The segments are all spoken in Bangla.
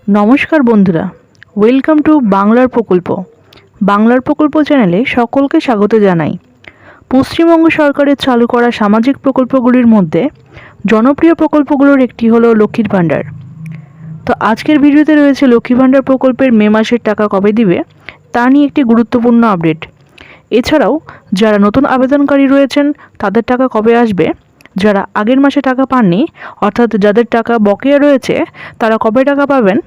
নমস্কার বন্ধুরা, ওয়েলকাম টু বাংলার প্রকল্প। বাংলার প্রকল্প চ্যানেলে সকলকে স্বাগত জানাই। পশ্চিমবঙ্গ সরকারের চালু করা সামাজিক প্রকল্পগুলির মধ্যে জনপ্রিয় প্রকল্পগুলোর একটি হলো লক্ষ্মীর ভাণ্ডার। তো আজকের ভিডিওতে রয়েছে লক্ষ্মী ভাণ্ডার প্রকল্পের মে মাসের টাকা কবে দিবে তা নিয়ে একটি গুরুত্বপূর্ণ আপডেট। এছাড়াও যারা নতুন আবেদনকারী রয়েছেন তাদের টাকা কবে আসবে, যারা আগের মাসে টাকা পাননি অর্থাৎ যাদের টাকা বকেয়া রয়েছে তারা কবে টাকা পাবেন,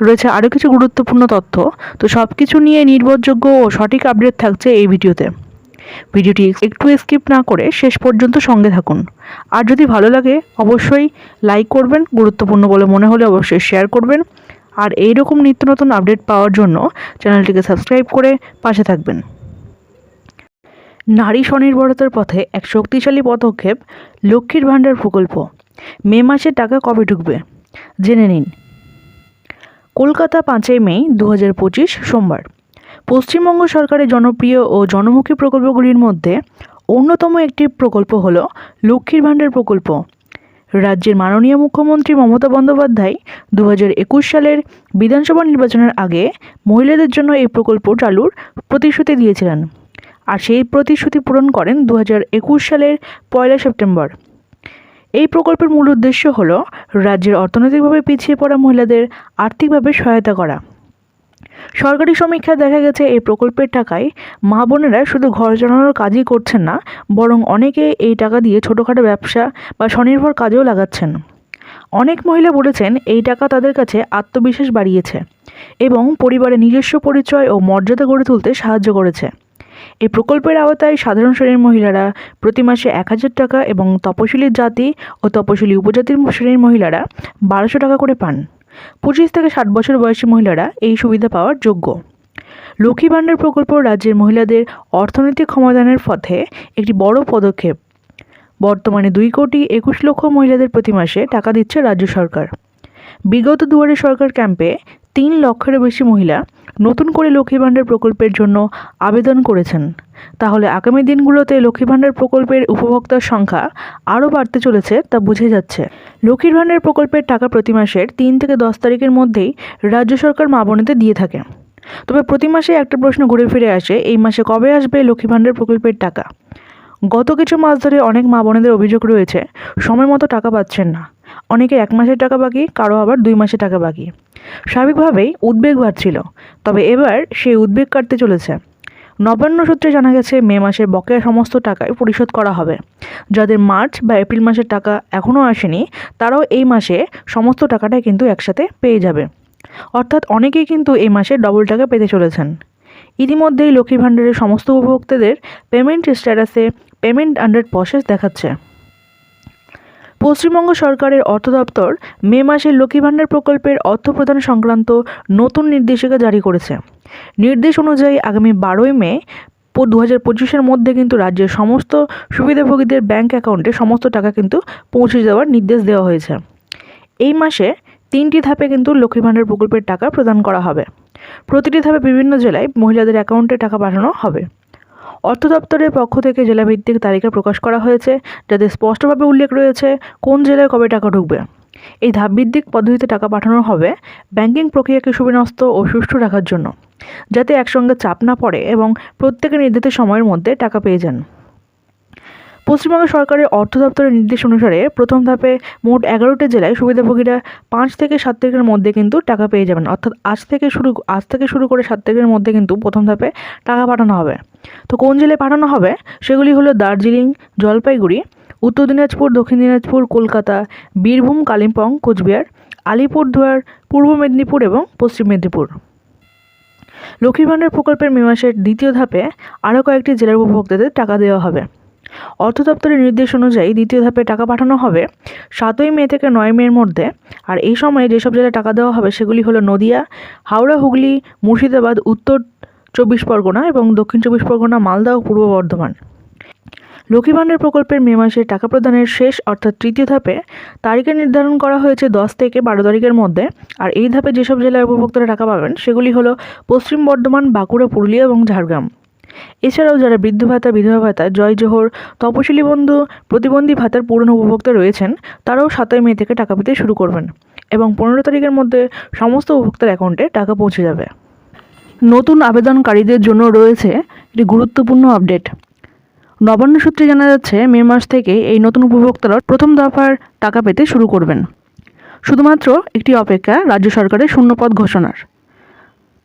রয়েছে আরও কিছু গুরুত্বপূর্ণ তথ্য। তো সব কিছু নিয়ে নির্ভরযোগ্য ও সঠিক আপডেট থাকছে এই ভিডিওতে। ভিডিওটি একটু স্কিপ না করে শেষ পর্যন্ত সঙ্গে থাকুন। আর যদি ভালো লাগে অবশ্যই লাইক করবেন, গুরুত্বপূর্ণ বলে মনে হলে অবশ্যই শেয়ার করবেন। আর এই রকম নিত্য নতুন আপডেট পাওয়ার জন্য চ্যানেলটিকে সাবস্ক্রাইব করে পাশে থাকবেন। নারী স্বনির্ভরতার পথে এক শক্তিশালী পদক্ষেপ লক্ষ্মীর ভাণ্ডার প্রকল্প। মে মাসে টাকা কবে ঢুকবে জেনে নিন। কলকাতা 5ই মে 2025 সোমবার। পশ্চিমবঙ্গ সরকারের জনপ্রিয় ও জনমুখী প্রকল্পগুলির মধ্যে অন্যতম একটি প্রকল্প হল লক্ষ্মীর ভাণ্ডার প্রকল্প। রাজ্যের মাননীয় মুখ্যমন্ত্রী মমতা বন্দ্যোপাধ্যায় 2021 সালের বিধানসভা নির্বাচনের আগে মহিলাদের জন্য এই প্রকল্প চালুর প্রতিশ্রুতি দিয়েছিলেন, আর সেই প্রতিশ্রুতি পূরণ করেন 2021 সালের 1 সেপ্টেম্বর। এই প্রকল্পের মূল উদ্দেশ্য হল রাজ্যের অর্থনৈতিকভাবে পিছিয়ে পড়া মহিলাদের আর্থিকভাবে সহায়তা করা। সরকারি সমীক্ষায় দেখা গেছে এই প্রকল্পের টাকায় মা বোনেরা শুধু ঘর চালানোর কাজই করছেন না, বরং অনেকে এই টাকা দিয়ে ছোটোখাটো ব্যবসা বা স্বনির্ভর কাজেও লাগাচ্ছেন। অনেক মহিলা বলেছেন এই টাকা তাদের কাছে আত্মবিশ্বাস বাড়িয়েছে এবং পরিবারের নিজস্ব পরিচয় ও মর্যাদা গড়ে তুলতে সাহায্য করেছে। এই প্রকল্পের আওতায় সাধারণ শ্রেণীর মহিলারা প্রতি মাসে 1000 টাকা এবং তপশিলি জাতি ও তপশিলি উপজাতির শ্রেণীর মহিলারা 1200 টাকা করে পান। 25 থেকে 60 বছর বয়সী মহিলারা এই সুবিধা পাওয়ার যোগ্য। লক্ষ্মী ভাণ্ডার প্রকল্প রাজ্যের মহিলাদের অর্থনৈতিক ক্ষমতায়নের পথে একটি বড় পদক্ষেপ। বর্তমানে 2,21,00,000 মহিলাদের প্রতি মাসে টাকা দিচ্ছে রাজ্য সরকার। বিগত দুয়ারে সরকার ক্যাম্পে 3 লক্ষেরও বেশি মহিলা নতুন করে লক্ষ্মী ভাণ্ডার প্রকল্পের জন্য আবেদন করেছেন। তাহলে আগামী দিনগুলোতে লক্ষ্মী ভাণ্ডার প্রকল্পের উপভোক্তার সংখ্যা আরও বাড়তে চলেছে তা বুঝে যাচ্ছে। লক্ষ্মীর ভাণ্ডার প্রকল্পের টাকা প্রতি মাসের 3 থেকে 10 তারিখের মধ্যেই রাজ্য সরকার মা বোনেদের দিয়ে থাকে। তবে প্রতি মাসে একটা প্রশ্ন ঘুরে ফিরে আসে, এই মাসে কবে আসবে লক্ষ্মী ভাণ্ডার প্রকল্পের টাকা। গত কিছু মাস ধরে অনেক মা বোনেদের অভিযোগ রয়েছে সময় মতো টাকা পাচ্ছেন না। অনেকে 1 মাসের টাকা বাকি, কারো আবার 2 মাসের টাকা বাকি। স্বাভাবিকভাবেই উদ্বেগ বাড়ছিল, তবে এবার সেই উদ্বেগ কাটতে চলেছে। নবান্ন সূত্রে জানা গেছে মে মাসের বকেয়া সমস্ত টাকাই পরিশোধ করা হবে। যাদের মার্চ বা এপ্রিল মাসের টাকা এখনও আসেনি তারাও এই মাসে সমস্ত টাকাটাই কিন্তু একসাথে পেয়ে যাবে। অর্থাৎ অনেকেই কিন্তু এই মাসে ডবল টাকা পেতে চলেছেন। ইতিমধ্যেই লক্ষ্মী ভাণ্ডারের সমস্ত উপভোক্তাদের পেমেন্ট স্ট্যাটাসে পেমেন্ট আন্ডার প্রসেস দেখাচ্ছে। পশ্চিমবঙ্গ সরকারের অর্থ দপ্তর মে মাসে লক্ষ্মী ভাণ্ডার প্রকল্পের অর্থ প্রদান সংক্রান্ত নতুন নির্দেশিকা জারি করেছে। নির্দেশ অনুযায়ী আগামী 12ই মে 2025-এর মধ্যে কিন্তু রাজ্যের সমস্ত সুবিধাভোগীদের ব্যাংক অ্যাকাউন্টে সমস্ত টাকা কিন্তু পৌঁছে যাওয়ার নির্দেশ দেওয়া হয়েছে। এই মাসে 3টি ধাপে কিন্তু লক্ষ্মী ভাণ্ডার প্রকল্পের টাকা প্রদান করা হবে। প্রতিটি ধাপে বিভিন্ন জেলায় মহিলাদের অ্যাকাউন্টে টাকা পাঠানো হবে। অর্থ দপ্তরের পক্ষ থেকে জেলাভিত্তিক তালিকা প্রকাশ করা হয়েছে, যাতে স্পষ্টভাবে উল্লেখ রয়েছে কোন জেলায় কবে টাকা ঢুকবে। এই ধাপভিত্তিক পদ্ধতিতে টাকা পাঠানো হবে ব্যাংকিং প্রক্রিয়াকে সুবিন্যস্ত ও সুষ্ঠু রাখার জন্য, যাতে একসঙ্গে চাপ না পড়ে এবং প্রত্যেকে নির্ধারিত সময়ের মধ্যে টাকা পেয়ে যান। পশ্চিমবঙ্গ সরকারের অর্থ দপ্তরের নির্দেশ অনুসারে প্রথম ধাপে মোট 11টি জেলায় সুবিধাভোগীরা 5 থেকে 7 তারিখের মধ্যে কিন্তু টাকা পেয়ে যাবেন। অর্থাৎ আজ থেকে শুরু করে 7 তারিখের মধ্যে কিন্তু প্রথম ধাপে টাকা পাঠানো হবে। তো কোন জেলায় পাঠানো হবে সেগুলি হলো দার্জিলিং, জলপাইগুড়ি, উত্তর দিনাজপুর, দক্ষিণ দিনাজপুর, কলকাতা, বীরভূম, কালিম্পং, কোচবিহার, আলিপুরদুয়ার, পূর্ব মেদিনীপুর এবং পশ্চিম মেদিনীপুর। লক্ষ্মীর ভাণ্ডার প্রকল্পের মে মাসের দ্বিতীয় ধাপে আরও কয়েকটি জেলার উপভোক্তাদের টাকা দেওয়া হবে। অর্থ দপ্তরের নির্দেশ অনুযায়ী দ্বিতীয় ধাপে টাকা পাঠানো হবে 7ই মে থেকে 9 মের মধ্যে। আর এই সময়ে যেসব জেলায় টাকা দেওয়া হবে সেগুলি হলো নদিয়া, হাওড়া, হুগলি, মুর্শিদাবাদ, উত্তর 24 পরগনা এবং দক্ষিণ 24 পরগনা, মালদা ও পূর্ব বর্ধমান। লক্ষ্মী ভাণ্ডার প্রকল্পের মে মাসে টাকা প্রদানের শেষ অর্থাৎ তৃতীয় ধাপে তারিখে নির্ধারণ করা হয়েছে 10 থেকে 12 তারিখের মধ্যে। আর এই ধাপে যেসব জেলায় উপভোক্তারা টাকা পাবেন সেগুলি হলো পশ্চিম বর্ধমান, বাঁকুড়া, পুরুলিয়া এবং ঝাড়গ্রাম। এছাড়াও যারা বৃদ্ধ ভাতা, বিধবা ভাতা, জয় জোহর, তপশিলি বন্ধু, প্রতিবন্ধী ভাতার পুরনো উপভোক্তা রয়েছেন, তারাও 7ই মে থেকে টাকা পেতে শুরু করবেন এবং 15 তারিখের মধ্যে সমস্ত উপভোক্তার অ্যাকাউন্টে টাকা পৌঁছে যাবে। নতুন আবেদনকারীদের জন্য রয়েছে একটি গুরুত্বপূর্ণ আপডেট। নবান্ন সূত্রে জানা যাচ্ছে মে মাস থেকে এই নতুন উপভোক্তারা প্রথম দফার টাকা পেতে শুরু করবেন। শুধুমাত্র একটি অপেক্ষা রাজ্য সরকারের শূন্যপদ ঘোষণার।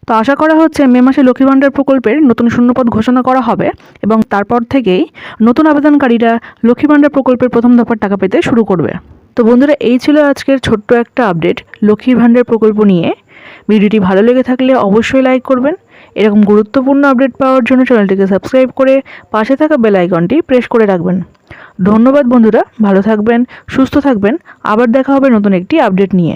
তো আশা করা হচ্ছে মে মাসে লক্ষ্মীর ভাণ্ডার প্রকল্পের নতুন শূন্যপদ ঘোষণা করা হবে এবং তারপর থেকেই নতুন আবেদনকারীরা লক্ষ্মীর ভাণ্ডার প্রকল্পের প্রথম দফার টাকা পেতে শুরু করবে। তো বন্ধুরা, এই ছিল আজকের ছোট্ট একটা আপডেট লক্ষ্মীর ভাণ্ডার প্রকল্প নিয়ে। ভিডিওটি ভালো লেগে থাকলে অবশ্যই লাইক করবেন। এরকম গুরুত্বপূর্ণ আপডেট পাওয়ার জন্য চ্যানেলটিকে সাবস্ক্রাইব করে পাশে থাকা বেল আইকনটি প্রেস করে রাখবেন। ধন্যবাদ বন্ধুরা, ভালো থাকবেন, সুস্থ থাকবেন। আবার দেখা হবে নতুন একটি আপডেট নিয়ে।